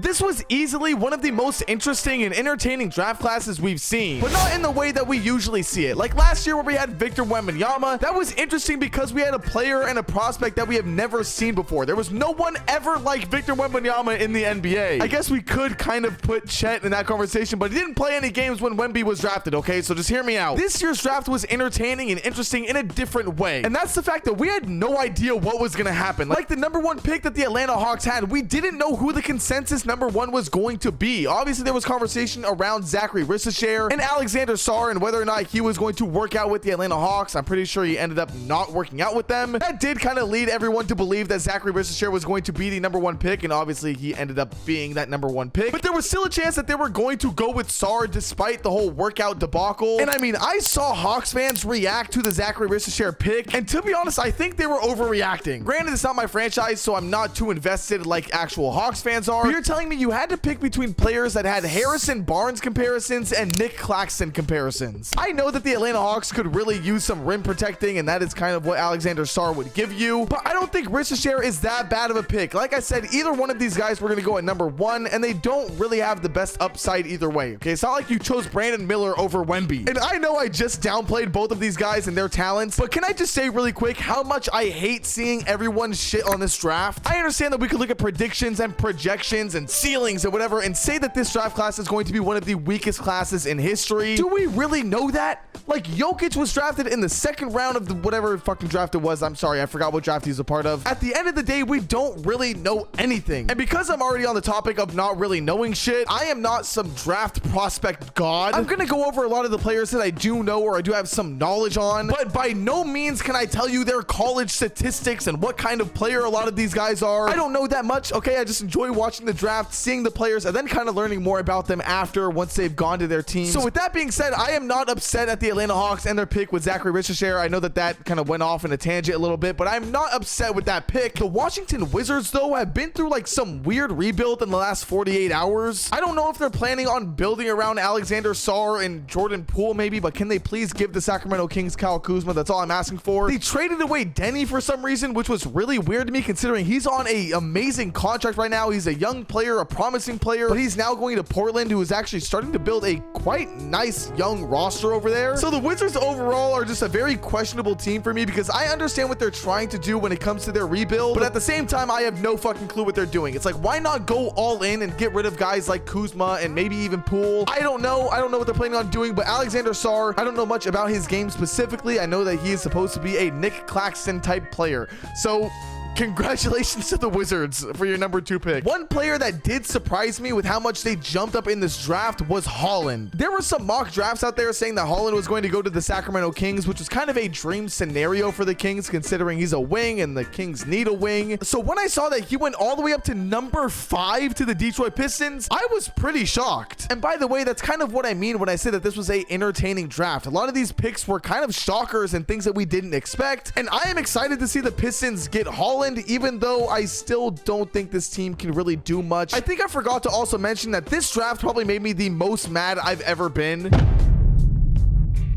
This was easily one of the most interesting and entertaining draft classes we've seen, but not in the way that we usually see it. Like last year where we had Victor Wembanyama, that was interesting because we had a player and a prospect that we have never seen before. There was no one ever like Victor Wembanyama in the NBA. I guess we could kind of put Chet in that conversation, but he didn't play any games when Wemby was drafted, okay? So just hear me out. This year's draft was entertaining and interesting in a different way, and that's the fact that we had no idea what was gonna happen. Like the number one pick that the Atlanta Hawks had, we didn't know who the consensus number one was going to be. Obviously, there was conversation around Zachary Rissacher and Alexander Sarr and whether or not he was going to work out with the Atlanta Hawks. I'm pretty sure he ended up not working out with them. That did kind of lead everyone to believe that Zachary Rissacher was going to be the number one pick, and obviously he ended up being that number one pick. But there was still a chance that they were going to go with Sarr despite the whole workout debacle. And I mean, I saw Hawks fans react to the Zachary Rissacher pick, and to be honest, I think they were overreacting. Granted, it's not my franchise, so I'm not too invested like actual Hawks fans are. But you're telling me you had to pick between players that had Harrison Barnes comparisons and Nick Claxton comparisons. I know that the Atlanta Hawks could really use some rim protecting, and that is kind of what Alexander Sarr would give you, but I don't think Rissacher is that bad of a pick. Like I said, either one of these guys were going to go at number one, and they don't really have the best upside either way, okay? It's not like you chose Brandon Miller over Wemby. And I know I just downplayed both of these guys and their talents, but can I just say really quick how much I hate seeing everyone shit on this draft? I understand that we could look at predictions and projections and ceilings and whatever and say that this draft class is going to be one of the weakest classes in history. Do we really know that? Like, Jokic was drafted in the second round of the whatever fucking draft it was. I'm sorry, I forgot what draft he's a part of. At the end of the day, we don't really know anything. And because I'm already on the topic of not really knowing shit, I am not some draft prospect god. I'm gonna go over a lot of the players that I do know or I do have some knowledge on, but by no means can I tell you their college statistics and what kind of player a lot of these guys are. I don't know that much, okay? I just enjoy watching the draft, seeing the players, and then kind of learning more about them after once they've gone to their teams. So with that being said, I am not upset at the Atlanta Hawks and their pick with Zachary Rissacher. I know that that kind of went off in a tangent a little bit, but I'm not upset with that pick. The Washington Wizards, though, have been through like some weird rebuild in the last 48 hours. I don't know if they're planning on building around Alexander Sarr and Jordan Poole maybe, but can they please give the Sacramento Kings Kyle Kuzma? That's all I'm asking for. They traded away Denny for some reason, which was really weird to me considering he's on a amazing contract right now. He's a young player, a promising player, but he's now going to Portland, who is actually starting to build a quite nice young roster over there. So the Wizards overall are just a very questionable team for me because I understand what they're trying to do when it comes to their rebuild, but at the same time, I have no fucking clue what they're doing. It's like, why not go all in and get rid of guys like Kuzma and maybe even Poole? I don't know what they're planning on doing, but Alexander Sarr, I don't know much about his game specifically. I know that he is supposed to be a Nick Claxton type player. So congratulations to the Wizards for your number 2 pick. One player that did surprise me with how much they jumped up in this draft was Holland. There were some mock drafts out there saying that Holland was going to go to the Sacramento Kings, which was kind of a dream scenario for the Kings considering he's a wing and the Kings need a wing. So when I saw that he went all the way up to number 5 to the Detroit Pistons, I was pretty shocked. And by the way, that's kind of what I mean when I say that this was a entertaining draft. A lot of these picks were kind of shockers and things that we didn't expect. And I am excited to see the Pistons get Holland, even though I still don't think this team can really do much. I think I forgot to also mention that this draft probably made me the most mad I've ever been.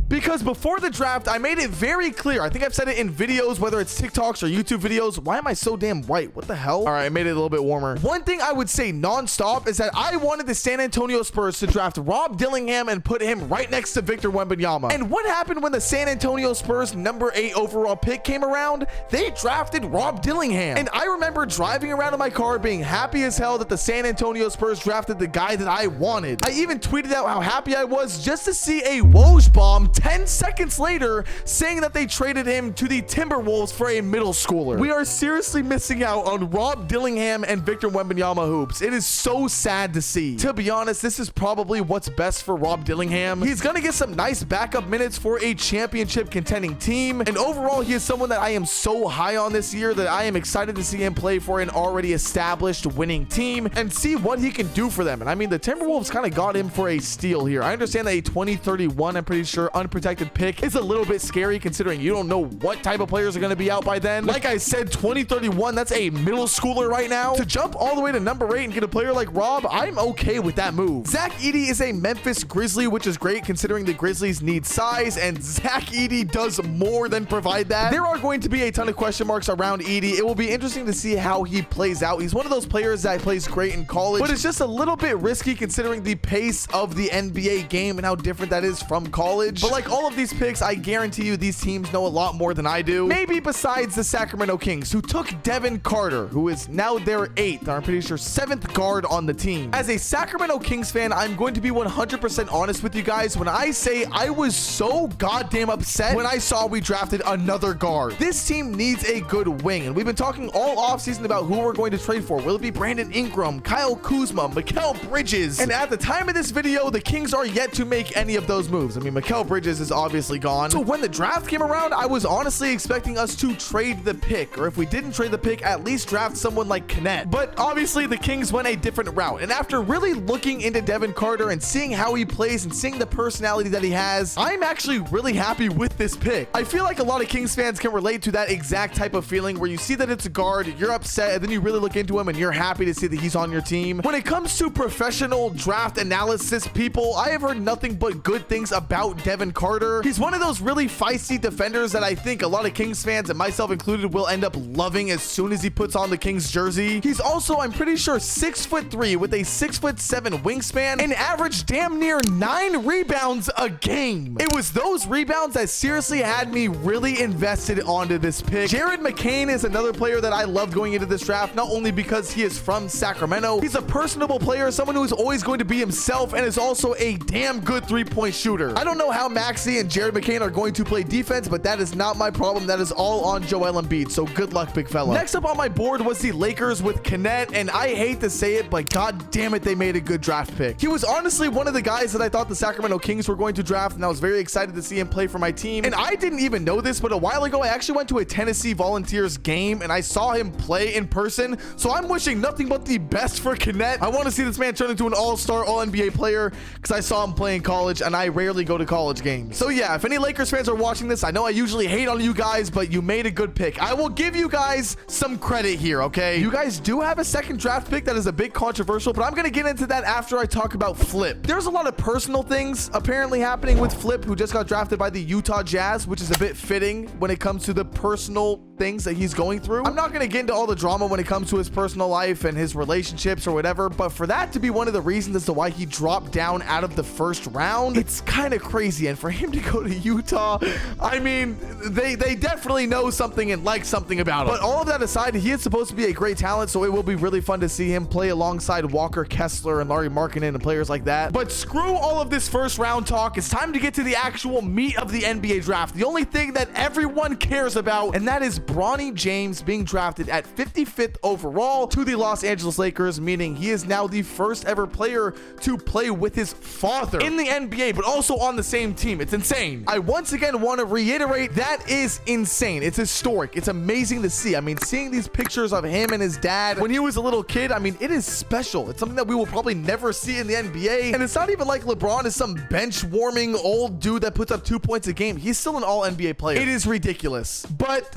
Because before the draft, I made it very clear. I think I've said it in videos, whether it's TikToks or YouTube videos. Why am I so damn white? What the hell? All right, I made it a little bit warmer. One thing I would say nonstop is that I wanted the San Antonio Spurs to draft Rob Dillingham and put him right next to Victor Wembanyama. And what happened when the San Antonio Spurs number 8 overall pick came around? They drafted Rob Dillingham. And I remember driving around in my car being happy as hell that the San Antonio Spurs drafted the guy that I wanted. I even tweeted out how happy I was just to see a Woj bomb 10 seconds later saying that they traded him to the Timberwolves for a middle schooler. We are seriously missing out on Rob Dillingham and Victor Wembanyama hoops. It is so sad to see. To be honest, this is probably what's best for Rob Dillingham. He's gonna get some nice backup minutes for a championship contending team, and overall he is someone that I am so high on this year that I am excited to see him play for an already established winning team and see what he can do for them. And I mean, the Timberwolves kind of got him for a steal here. I understand that a 2031, I'm pretty sure, unprotected pick is a little bit scary considering you don't know what type of players are going to be out by then. Like I said, 2031, that's a middle schooler right now. To jump all the way to number 8 and get a player like Rob, I'm okay with that move. Zach Edey is a Memphis Grizzly, which is great considering the Grizzlies need size, and Zach Edey does more than provide that. There are going to be a ton of question marks around Edey. It will be interesting to see how he plays out. He's one of those players that plays great in college, but it's just a little bit risky considering the pace of the NBA game and how different that is from college. But like all of these picks, I guarantee you these teams know a lot more than I do. Maybe besides the Sacramento Kings, who took Devin Carter, who is now their 8th, or I'm pretty sure 7th guard on the team. As a Sacramento Kings fan, I'm going to be 100% honest with you guys when I say I was so goddamn upset when I saw we drafted another guard. This team needs a good wing, and we've been talking all offseason about who we're going to trade for. Will it be Brandon Ingram, Kyle Kuzma, Mikal Bridges? And at the time of this video, the Kings are yet to make any of those moves. I mean, Mikal Bridges is obviously gone. So when the draft came around, I was honestly expecting us to trade the pick, or if we didn't trade the pick, at least draft someone like Kenneth. But obviously the Kings went a different route, and after really looking into Devin Carter and seeing how he plays and seeing the personality that he has, I'm actually really happy with this pick. I feel like a lot of Kings fans can relate to that exact type of feeling where you see that it's a guard, you're upset, and then you really look into him and you're happy to see that he's on your team. When it comes to professional draft analysis people, I have heard nothing but good things about Devin Carter. He's one of those really feisty defenders that I think a lot of Kings fans, and myself included, will end up loving as soon as he puts on the Kings jersey. He's also, I'm pretty sure, 6'3" with a 6'7" wingspan and averaged damn near 9 rebounds a game. It was those rebounds that seriously had me really invested onto this pick. Jared McCain is another player that I love going into this draft, not only because he is from Sacramento, he's a personable player, someone who is always going to be himself, and is also a damn good three-point shooter. I don't know how Maxey and Jared McCain are going to play defense, but that is not my problem. That is all on Joel Embiid, so good luck, big fella. Next up on my board was the Lakers with Kenneth, and I hate to say it, but god damn it, they made a good draft pick. He was honestly one of the guys that I thought the Sacramento Kings were going to draft, and I was very excited to see him play for my team. And I didn't even know this, but a while ago, I actually went to a Tennessee Volunteers game, and I saw him play in person, so I'm wishing nothing but the best for Kenneth. I want to see this man turn into an all-star, all-NBA player, because I saw him play in college, and I rarely go to college games. So yeah, if any Lakers fans are watching this, I know I usually hate on you guys, but you made a good pick. I will give you guys some credit here, okay? You guys do have a second draft pick that is a bit controversial, but I'm going to get into that after I talk about Flip. There's a lot of personal things apparently happening with Flip, who just got drafted by the Utah Jazz, which is a bit fitting when it comes to the personal things that he's going through. I'm not going to get into all the drama when it comes to his personal life and his relationships or whatever, but for that to be one of the reasons as to why he dropped down out of the first round, it's kind of crazy. And for him to go to Utah, I mean, they definitely know something and like something about him. But all of that aside, he is supposed to be a great talent, so it will be really fun to see him play alongside Walker Kessler and Larry Markkinen and players like that. But screw all of this first round talk. It's time to get to the actual meat of the NBA draft. The only thing that everyone cares about, and that is Bronny James being drafted at 55th overall to the Los Angeles Lakers, meaning he is now the first ever player to play with his father in the NBA, but also on the same team. It's insane. I once again want to reiterate that is insane. It's historic. It's amazing to see. I mean, seeing these pictures of him and his dad when he was a little kid, I mean, it is special. It's something that we will probably never see in the NBA. And it's not even like LeBron is some bench warming old dude that puts up 2 points a game. He's still an all NBA player. It is ridiculous. But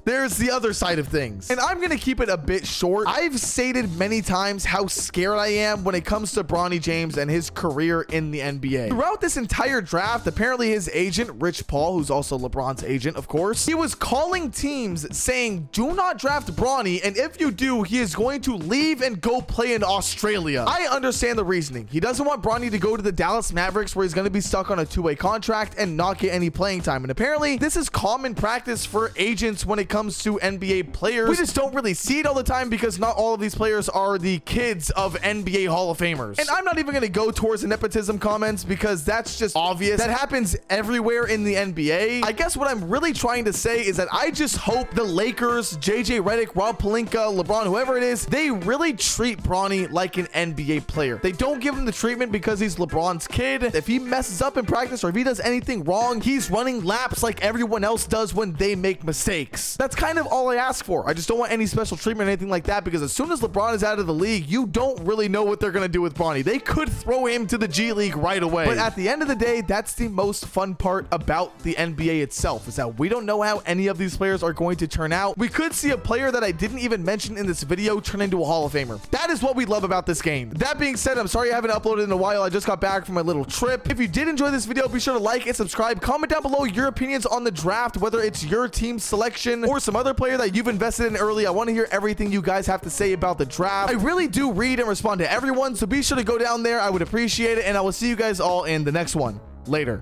there's the other side of things, and I'm going to keep it a bit short. I've stated many times how scared I am when it comes to Bronny James and his career in the NBA. Throughout this entire draft, apparently his agent, Rich Paul, who's also LeBron's agent, of course, he was calling teams saying, do not draft Bronny, and if you do, he is going to leave and go play in Australia. I understand the reasoning. He doesn't want Bronny to go to the Dallas Mavericks, where he's going to be stuck on a two-way contract and not get any playing time. And apparently, this is common practice for agents when it comes to NBA players. We just don't really see it all the time because not all of these players are the kids of NBA Hall of Famers. And I'm not even going to go towards the nepotism comments because that's just obvious. That happens everywhere in the NBA. I guess what I'm really trying to say is that I just hope the Lakers, JJ Redick, Rob Pelinka, LeBron, whoever it is, they really treat Bronny like an NBA player. They don't give him the treatment because he's LeBron's kid. If he messes up in practice or if he does anything wrong, he's running laps like everyone else does when they make mistakes. That's kind of all I ask for. I just don't want any special treatment or anything like that, because as soon as LeBron is out of the league, you don't really know what they're going to do with Bronny. They could throw him to the G League right away. But at the end of the day, that's the most fun part about the NBA itself, is that we don't know how any of these players are going to turn out. We could see a player that I didn't even mention in this video turn into a Hall of Famer. That is what we love about this game. That being said, I'm sorry I haven't uploaded in a while. I just got back from my little trip. If you did enjoy this video, be sure to like and subscribe. Comment down below your opinions on the draft, whether it's your team selection or some other player that you've invested in early. I want to hear everything you guys have to say about the draft. I really do read and respond to everyone, so be sure to go down there. I would appreciate it, and I will see you guys all in the next one. Later.